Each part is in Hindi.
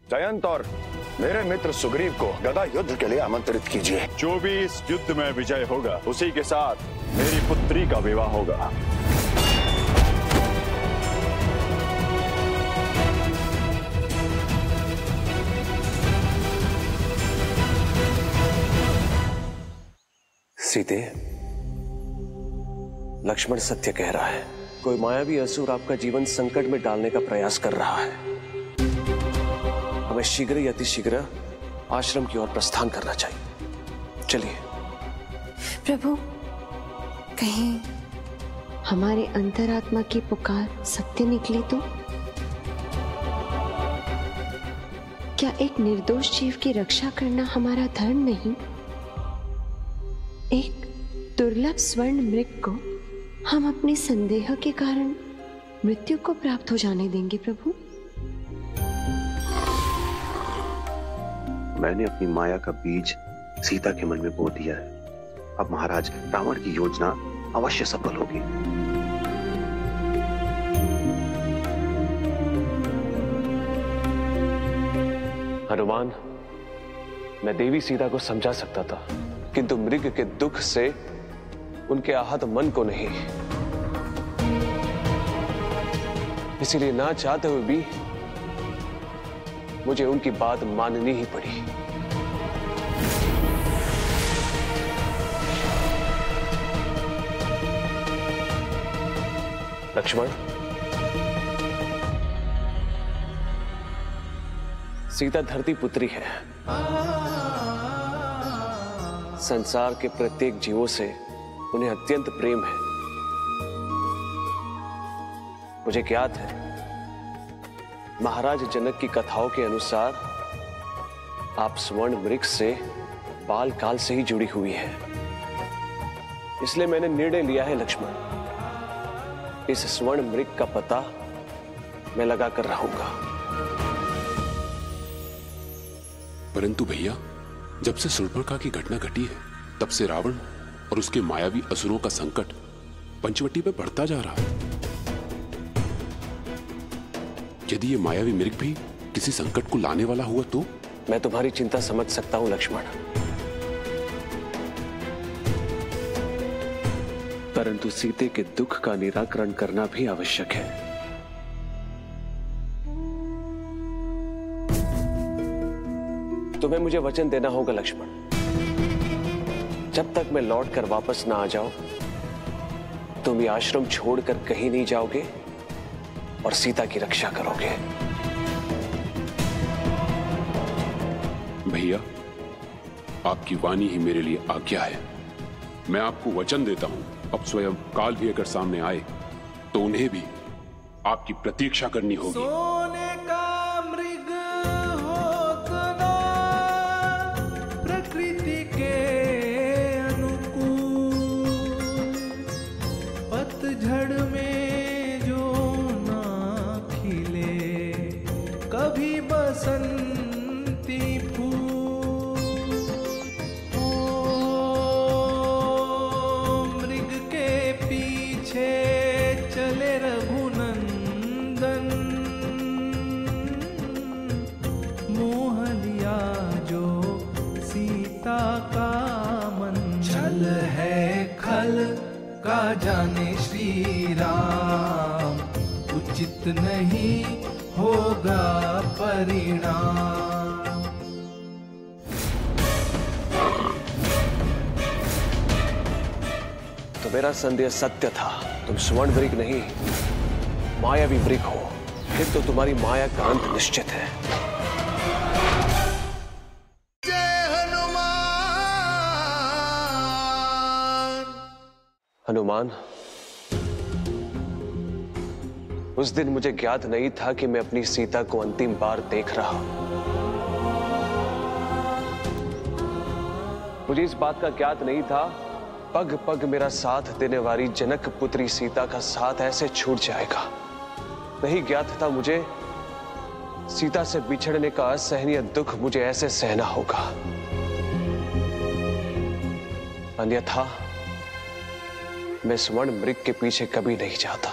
जयंत और मेरे मित्र सुग्रीव को गदा युद्ध के लिए आमंत्रित कीजिए। जो भी इस युद्ध में विजय होगा उसी के साथ मेरी पुत्री का विवाह होगा। सीते, लक्ष्मण सत्य कह रहा है। कोई मायावी असुर आपका जीवन संकट में डालने का प्रयास कर रहा है। हमें शीघ्र ही अतिशीघ्र आश्रम की ओर प्रस्थान करना चाहिए। चलिए। प्रभु, कहीं हमारे अंतरात्मा की पुकार सत्य निकली तो? क्या एक निर्दोष जीव की रक्षा करना हमारा धर्म नहीं? एक दुर्लभ स्वर्ण मृग को हम अपने संदेह के कारण मृत्यु को प्राप्त हो जाने देंगे प्रभु? मैंने अपनी माया का बीज सीता के मन में बो दिया है। अब महाराज, रावण की योजना अवश्य सफल होगी। हनुमान, मैं देवी सीता को समझा सकता था, किंतु मृग के दुख से उनके आहत मन को नहीं। इसीलिए ना चाहते हुए भी मुझे उनकी बात माननी ही पड़ी। लक्ष्मण, सीता धरती पुत्री है। संसार के प्रत्येक जीवों से उन्हें अत्यंत प्रेम है। मुझे ज्ञात है, महाराज जनक की कथाओं के अनुसार आप स्वर्ण मृग से बाल काल से ही जुड़ी हुई है। इसलिए मैंने निर्णय लिया है लक्ष्मण, इस स्वर्ण मृग का पता मैं लगा कर रहूंगा। परंतु भैया, जब से शूर्पणखा की घटना घटी है तब से रावण और उसके मायावी असुरों का संकट पंचवटी पे बढ़ता जा रहा है। यदि ये मायावी मृग भी किसी संकट को लाने वाला हुआ तो? मैं तुम्हारी चिंता समझ सकता हूं लक्ष्मण, परंतु सीते के दुख का निराकरण करना भी आवश्यक है। तुम्हें मुझे वचन देना होगा लक्ष्मण, जब तक मैं लौट कर वापस ना आ जाऊं तुम ये आश्रम छोड़कर कहीं नहीं जाओगे और सीता की रक्षा करोगे। भैया, आपकी वाणी ही मेरे लिए आज्ञा है। मैं आपको वचन देता हूं, अब स्वयं काल भी अगर सामने आए तो उन्हें भी आपकी प्रतीक्षा करनी होगी। सोने का मृग होता प्रकृति के अनुकूल, पतझड़ में जो ना खिले कभी बसंती फूल। ओ मृग के पीछे चले रघुनंदन, मोह लिया जो सीता का मन। छल है खल का जाने श्री राम, उचित नहीं होगा परिणाम। तो मेरा संदेह सत्य था, तुम स्वर्ण मृग नहीं मायावी मृग हो, फिर तो तुम्हारी माया का अंत निश्चित है। हनुमान, उस दिन मुझे ज्ञात नहीं था कि मैं अपनी सीता को अंतिम बार देख रहा हूं। मुझे इस बात का ज्ञात नहीं था पग पग मेरा साथ देने वाली जनक पुत्री सीता का साथ ऐसे छूट जाएगा। नहीं ज्ञात था मुझे सीता से बिछड़ने का असहनीय दुख मुझे ऐसे सहना होगा। अन्यथा मैं स्वर्ण मृग के पीछे कभी नहीं जाता।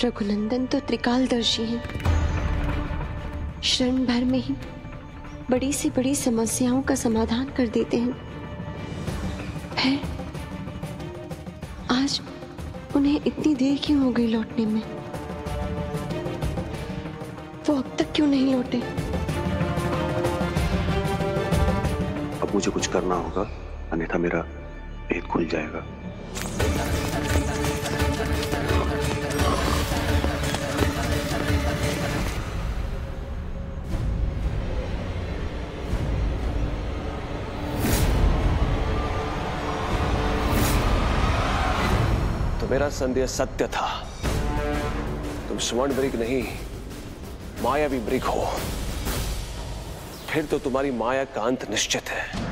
रघुनंदन तो त्रिकालदर्शी हैं। क्षण भर में ही बड़ी से बड़ी समस्याओं का समाधान कर देते हैं। है आज उन्हें इतनी देर क्यों हो गई लौटने में? वो अब तक क्यों नहीं लौटे? अब मुझे कुछ करना होगा, अन्यथा मेरा भेद खुल जाएगा। तो मेरा संदेह सत्य था। तुम स्वर्ण मृग नहीं, मायावी मृग हो। फिर तो तुम्हारी माया का अंत निश्चित है।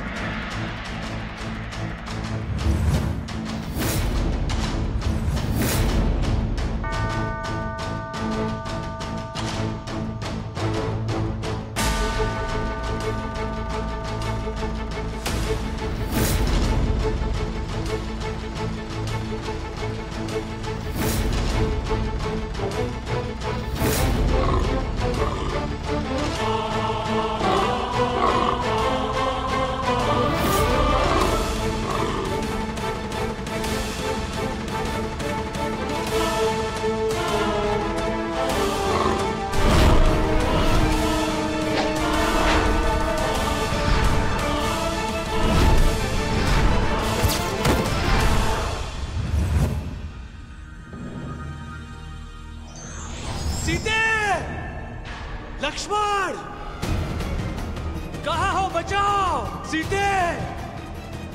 लक्ष्मण, कहाँ हो? बचाओ सीते!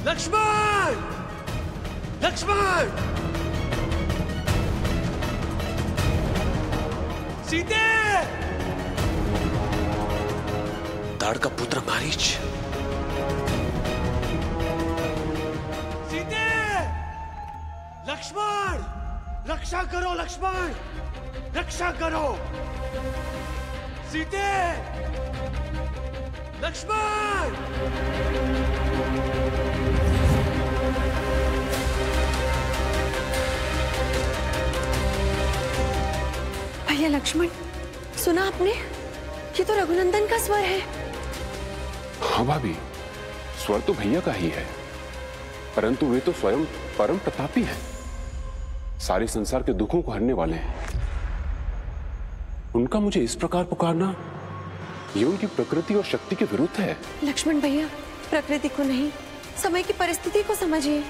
लक्ष्मण! लक्ष्मण! सीते! दाड़ का पुत्र मारीच। सीते! लक्ष्मण! रक्षा करो लक्ष्मण! रक्षा करो! सीते! लक्ष्मण! भैया लक्ष्मण, सुना आपने? ये तो रघुनंदन का स्वर है। हाँ भाभी, स्वर तो भैया का ही है, परंतु वे तो स्वयं परम प्रतापी हैं। सारे संसार के दुखों को हरने वाले हैं। उनका मुझे इस प्रकार पुकारना, ये उनकी प्रकृति और शक्ति के विरुद्ध है। लक्ष्मण भैया, प्रकृति को नहीं, समय की परिस्थिति को समझिए।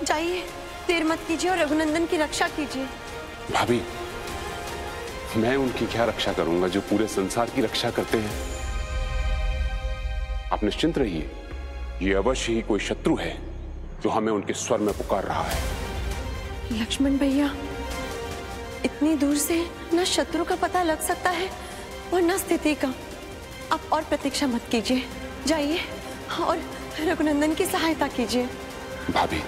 जाइए, देर मत कीजिए और रघुनंदन की रक्षा कीजिए। भाभी, मैं उनकी क्या रक्षा करूंगा जो पूरे संसार की रक्षा करते हैं। आप निश्चिंत रहिए, ये अवश्य ही कोई शत्रु है जो हमें उनके स्वर में पुकार रहा है। लक्ष्मण भैया, इतनी दूर से न शत्रु का पता लग सकता है और न स्थिति का। आप और प्रतीक्षा मत कीजिए, जाइए और रघुनंदन की सहायता कीजिए। भाभी,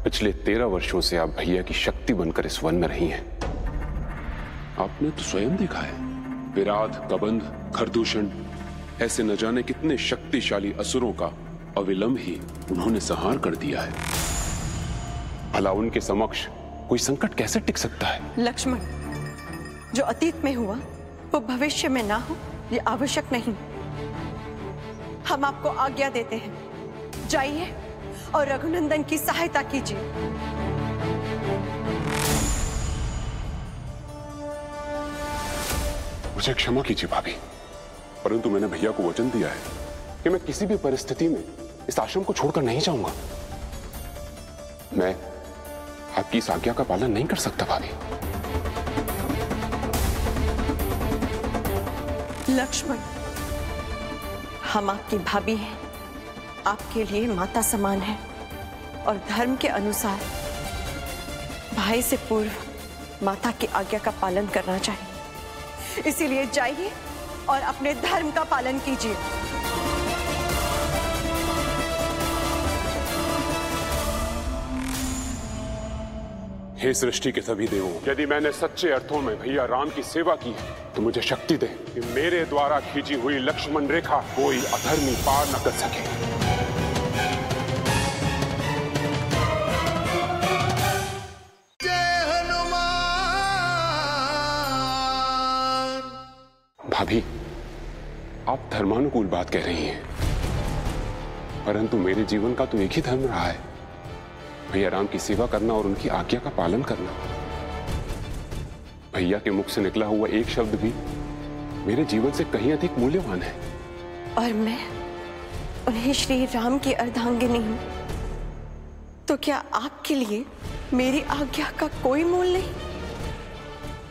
पिछले 13 वर्षों से आप भैया की शक्ति बनकर इस वन में रही हैं। आपने तो स्वयं देखा है, विराट, कबंध, खरदूषण, ऐसे न जाने कितने शक्तिशाली असुरों का अविलंब ही उन्होंने संहार कर दिया है। भला उनके समक्ष कोई संकट कैसे टिक सकता है? लक्ष्मण, जो अतीत में हुआ वो भविष्य में ना हो, ये आवश्यक नहीं। हम आपको आज्ञा देते हैं, जाइए और रघुनंदन की सहायता कीजिए। मुझे क्षमा कीजिए भाभी, परंतु मैंने भैया को वचन दिया है कि मैं किसी भी परिस्थिति में इस आश्रम को छोड़कर नहीं जाऊंगा। मैं आपकी इस आज्ञा का पालन नहीं कर सकता भाभी। लक्ष्मण, हम आपकी भाभी हैं, आपके लिए माता समान है और धर्म के अनुसार भाई से पूर्व माता की आज्ञा का पालन करना चाहिए। इसीलिए जाइए और अपने धर्म का पालन कीजिए। हे सृष्टि के सभी देवों, यदि मैंने सच्चे अर्थों में भैया राम की सेवा की है तो मुझे शक्ति दे कि मेरे द्वारा खींची हुई लक्ष्मण रेखा कोई अधर्मी पार न कर सके। जय हनुमान भाभी, आप धर्मानुकूल बात कह रही हैं, परंतु मेरे जीवन का तो एक ही धर्म रहा है, भैया राम की सेवा करना और उनकी आज्ञा का पालन करना। भैया के मुख से निकला हुआ एक शब्द भी मेरे जीवन से कहीं अधिक मूल्यवान है। और मैं उन्हें श्री राम की अर्धांगिनी हूं, तो क्या आपके लिए मेरी आज्ञा का कोई मूल नहीं?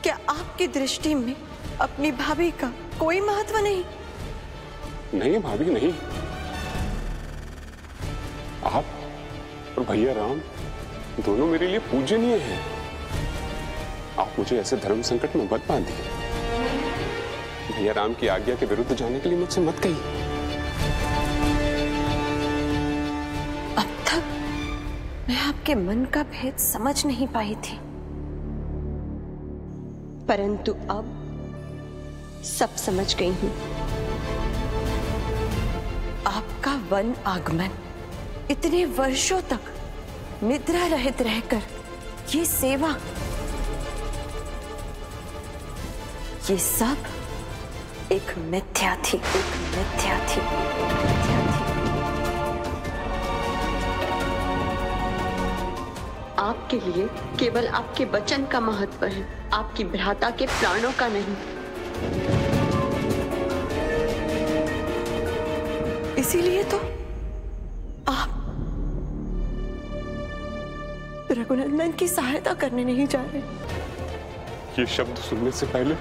क्या आपकी दृष्टि में अपनी भाभी का कोई महत्व नहीं? नहीं भाभी, नहीं। आप और भैया राम दोनों मेरे लिए पूजनीय हैं। आप मुझे ऐसे धर्म संकट में मत बांधिए। भैया राम की आज्ञा के विरुद्ध जाने के लिए मुझसे मत कहिए। अब तक मैं आपके मन का भेद समझ नहीं पाई थी, परंतु अब सब समझ गई हूं। आपका वन आगमन, इतने वर्षों तक निद्रा रहित रहकर ये सेवा, ये सब एक मिथ्या थी, एक मिथ्या थी, मिथ्या थी। आपके लिए केवल आपके वचन का महत्व है, आपकी भ्राता के प्राणों का नहीं। इसीलिए तो आप रघुनंदन की सहायता करने नहीं जा रहे। ये शब्द सुनने से पहले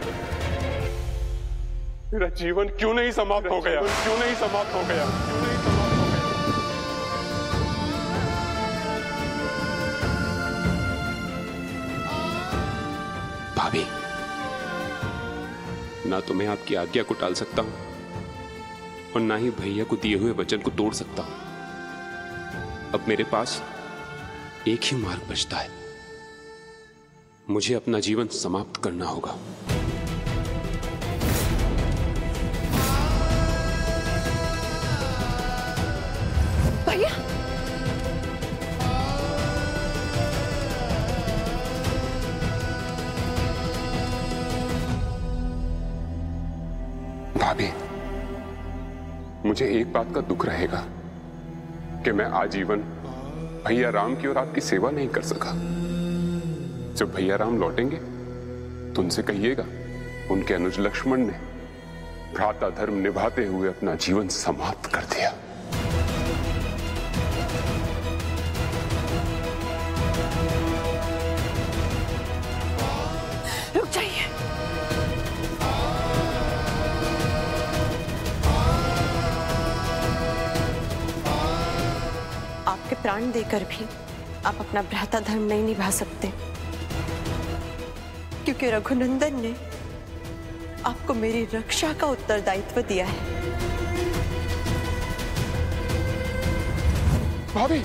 मेरा जीवन क्यों नहीं समाप्त हो गया? क्यों नहीं समाप्त हो गया? क्यों नहीं समाप्त हो गया? भाभी, ना तो मैं आपकी आज्ञा को टाल सकता हूं और ना ही भैया को दिए हुए वचन को तोड़ सकता हूं। अब मेरे पास एक ही मार्ग बचता है, मुझे अपना जीवन समाप्त करना होगा। भैया, भाभी, मुझे एक बात का दुख रहेगा कि मैं आजीवन भैया राम की और आपकी सेवा नहीं कर सका। जब भैया राम लौटेंगे तो उनसे कहिएगा उनके अनुज लक्ष्मण ने भ्राता धर्म निभाते हुए अपना जीवन समाप्त कर दिया। रुक जाइए। आपके प्राण देकर भी आप अपना भ्राता धर्म नहीं निभा सकते, क्योंकि रघुनंदन ने आपको मेरी रक्षा का उत्तरदायित्व दिया है। भाभी,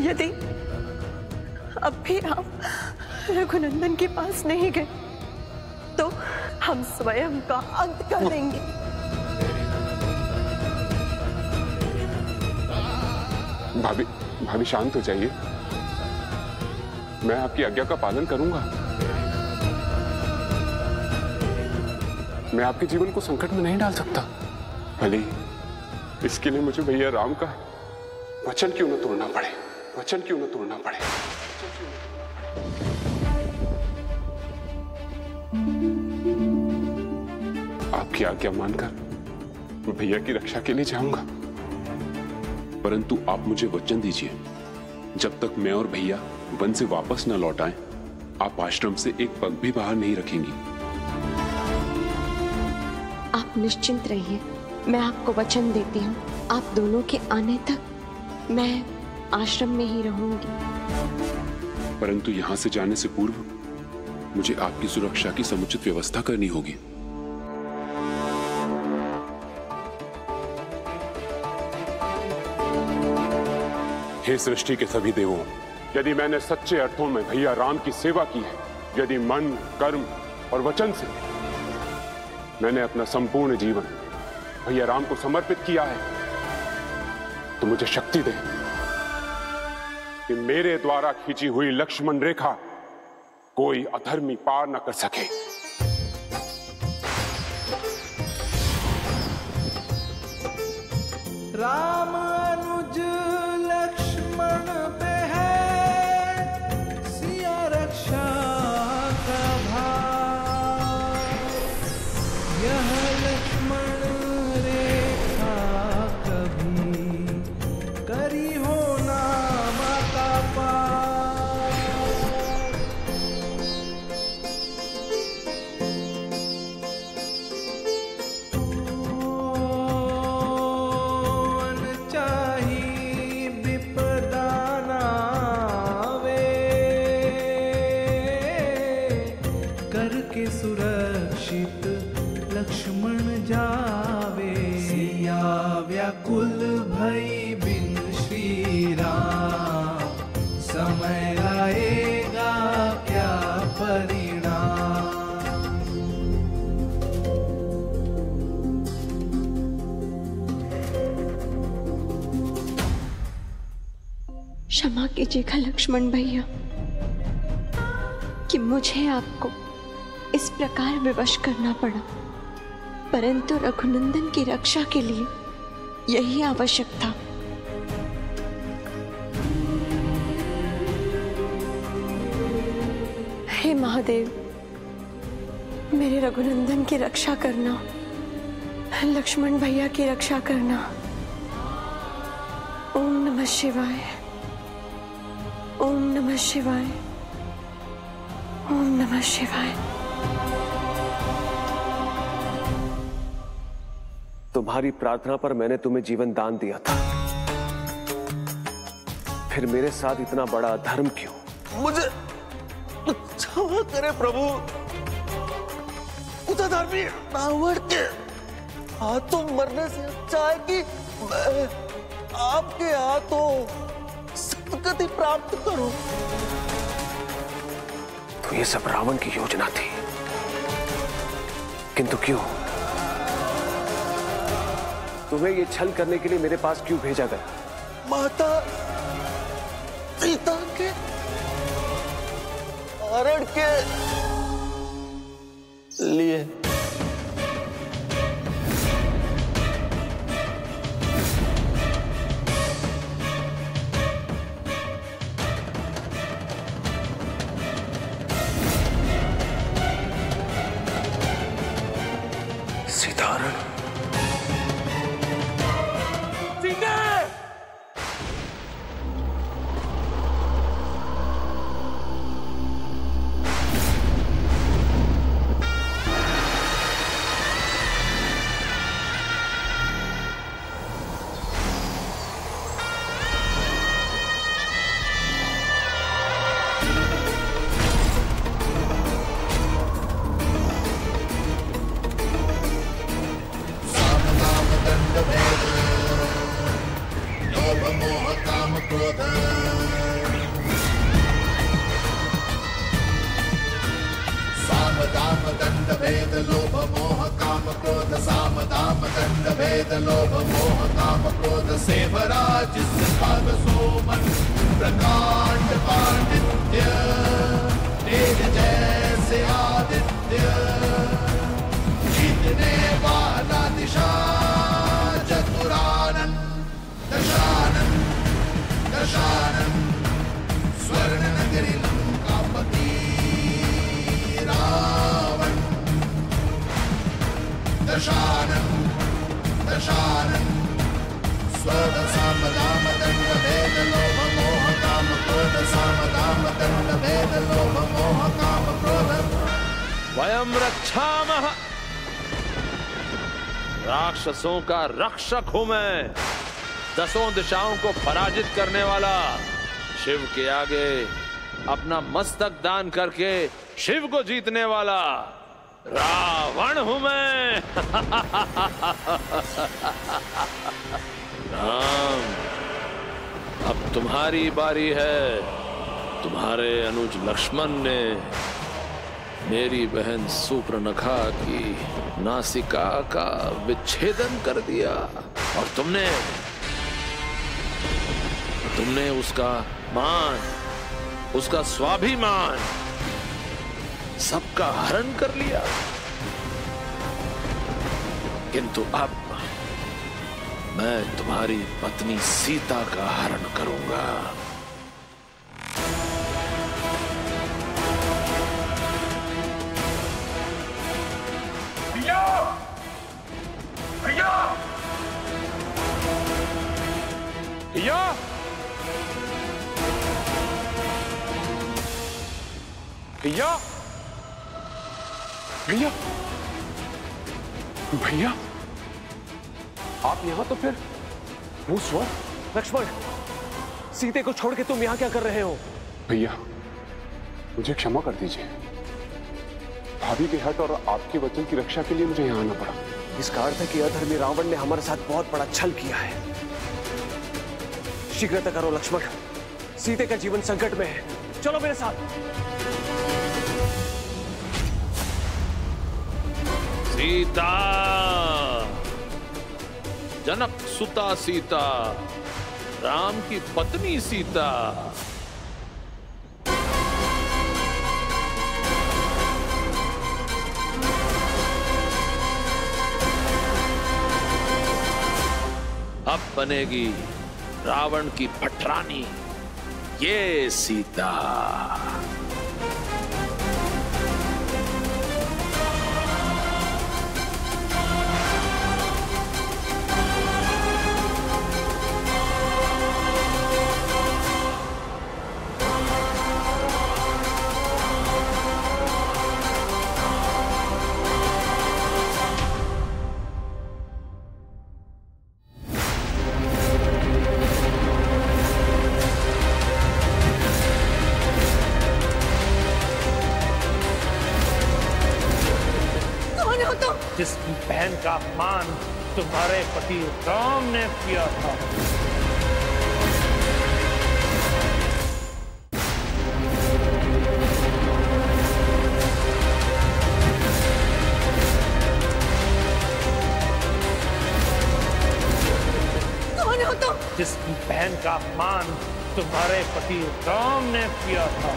यदि अब भी आप रघुनंदन के पास नहीं गए तो हम स्वयं का अंत कर देंगे। भाभी, भाभी शांत हो जाइए। मैं आपकी आज्ञा का पालन करूंगा। मैं आपके जीवन को संकट में नहीं डाल सकता, भले ही इसके लिए मुझे भैया राम का वचन क्यों न तोड़ना पड़े, वचन क्यों न तोड़ना पड़े। आपकी आज्ञा मानकर भैया की रक्षा के लिए जाऊंगा, परंतु आप मुझे वचन दीजिए, जब तक मैं और भैया वन से वापस न लौट आए, आप आश्रम से एक पग भी बाहर नहीं रखेंगी। आप निश्चिंत रहिए, मैं आपको वचन देती हूँ, आप दोनों के आने तक मैं आश्रम में ही रहूंगी। परंतु यहां से जाने से पूर्व मुझे आपकी सुरक्षा की समुचित व्यवस्था करनी होगी। हे सृष्टि के सभी देवों, यदि मैंने सच्चे अर्थों में भैया राम की सेवा की है, यदि मन, कर्म और वचन से मैंने अपना संपूर्ण जीवन भैया राम को समर्पित किया है, तो मुझे शक्ति दे कि मेरे द्वारा खींची हुई लक्ष्मण रेखा कोई अधर्मी पार न कर सके। राम अनुज लक्ष्मण पे है सिया रक्षा का भार, यह लक्ष्मण रेखा कभी करी हो ना माता पार। सुरक्षित लक्ष्मण जावे, सिया व्याकुल भई बिन श्री राम, समय आएगा क्या परिणाम। क्षमा कीजिएगा लक्ष्मण भैया कि मुझे आपको इस प्रकार विवश करना पड़ा, परंतु रघुनंदन की रक्षा के लिए यही आवश्यक था। हे महादेव, मेरे रघुनंदन की रक्षा करना, लक्ष्मण भैया की रक्षा करना। ओम नमः शिवाय, ओम नमः शिवाय, ओम नमः शिवाय। तुम्हारी प्रार्थना पर मैंने तुम्हें जीवन दान दिया था, फिर मेरे साथ इतना बड़ा अधर्म क्यों? मुझे क्षमा करे प्रभु। उस अधर्मी रावण के हाथों मरने से अच्छा है कि मैं आपके हाथों सद्गति प्राप्त करूं। तो ये सब रावण की योजना थी, किंतु क्यों? तुम्हें ये छल करने के लिए मेरे पास क्यों भेजा गया? माता सीता के हरण के लिए। सीतारण, वयम रक्षामः, राक्षसों का रक्षक हूं मैं, दसों दिशाओं को पराजित करने वाला, शिव के आगे अपना मस्तक दान करके शिव को जीतने वाला रावण हूं मैं। राम, अब तुम्हारी बारी है। तुम्हारे अनुज लक्ष्मण ने मेरी बहन सुपर्णखा की नासिका का विच्छेदन कर दिया और तुमने तुमने उसका मान, उसका स्वाभिमान सबका हरण कर लिया। किंतु अब मैं तुम्हारी पत्नी सीता का हरण करूंगा। भैया! भैया! भैया! भैया! भैया! भैया! आप यहां तो फिर वो स्वर। लक्ष्मण, सीते को छोड़ के तुम यहां क्या कर रहे हो? भैया, मुझे क्षमा कर दीजिए। भाभी के हट और आपके वचन की रक्षा के लिए मुझे यहां आना पड़ा। इसका अर्थ है कि अधर्मी रावण ने हमारे साथ बहुत बड़ा छल किया है। शीघ्रता करो लक्ष्मण, सीते का जीवन संकट में है। चलो मेरे साथ। सीता, जनक सुता सीता, राम की पत्नी सीता। अब बनेगी रावण की पटरानी ये सीता। जिस बहन का अपमान तुम्हारे पति राम ने किया था। कौन हो तुम? जिस बहन का अपमान तुम्हारे पति राम ने किया था।